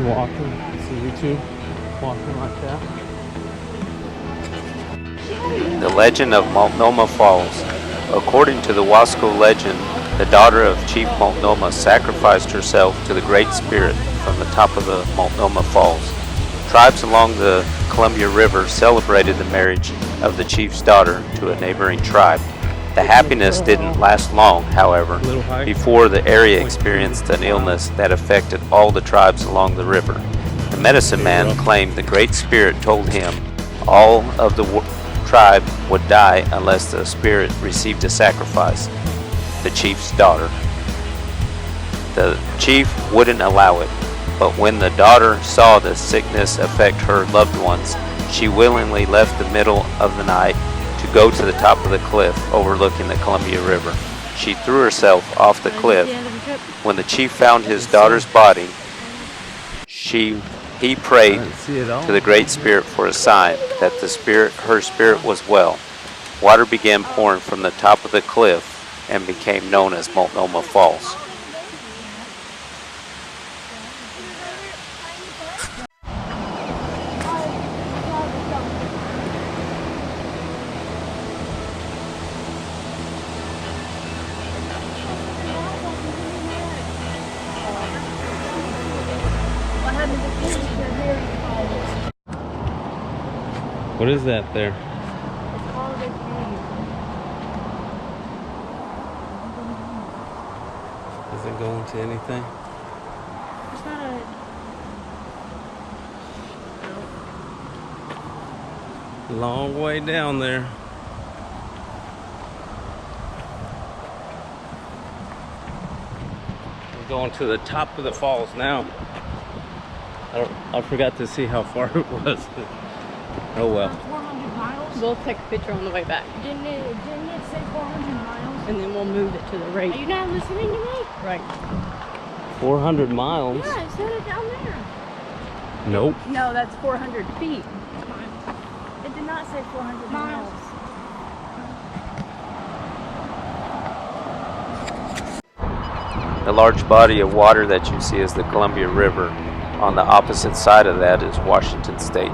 Walking, see YouTube, walking like that. The legend of Multnomah Falls. According to the Wasco legend, the daughter of Chief Multnomah sacrificed herself to the Great Spirit from the top of the Multnomah Falls. Tribes along the Columbia River celebrated the marriage of the chief's daughter to a neighboring tribe. The happiness didn't last long, however, before the area experienced an illness that affected all the tribes along the river. The medicine man claimed the Great Spirit told him all of the tribe would die unless the spirit received a sacrifice, the chief's daughter. The chief wouldn't allow it, but when the daughter saw the sickness affect her loved ones, she willingly left the middle of the night to go to the top of the cliff overlooking the Columbia River. She threw herself off the cliff. When the chief found his daughter's body, he prayed to the Great Spirit for a sign that her spirit was well. Water began pouring from the top of the cliff and became known as Multnomah Falls. What is that there? It's called a cave. Does it go into anything? It's not a... Long way down there. We're going to the top of the falls now. I forgot to see how far it was. Oh well. 400 miles? We'll take a picture on the way back. Didn't it say 400 miles? And then we'll move it to the right. Are you not listening to me? Right. 400 miles? Yeah, it said it down there. Nope. No, that's 400 feet. It did not say 400 miles. The large body of water that you see is the Columbia River. On the opposite side of that is Washington State.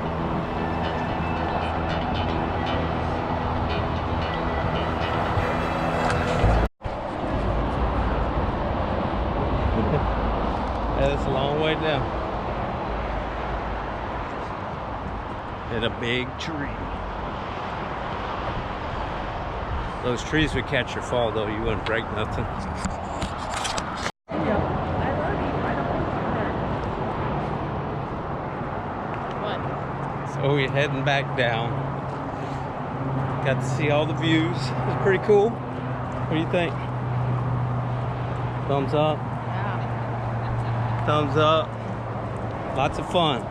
That's a long way down. Hit a big tree. Those trees would catch your fall though, you wouldn't break nothing. What? So we're heading back down. Got to see all the views. It's pretty cool. What do you think? Thumbs up? Yeah. Thumbs up. Lots of fun.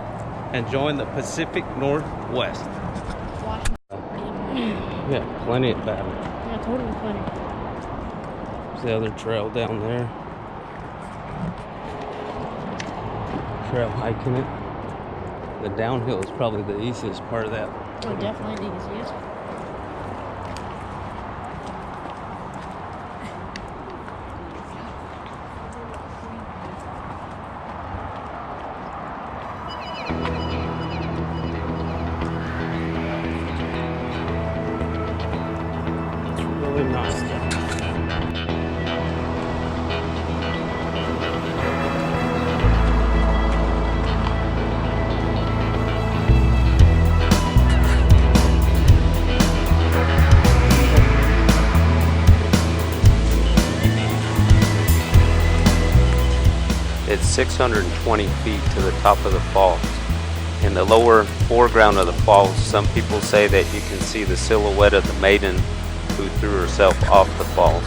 Enjoying the Pacific Northwest. Yeah, plenty of battle. Yeah, totally funny. There's the other trail down there. Trail hiking it. The downhill is probably the easiest part of that. Oh, definitely the easiest. Really nice. It's 620 feet to the top of the falls. In the lower foreground of the falls, some people say that you can see the silhouette of the maiden who threw herself off the falls.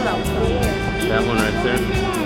south side. That one right there.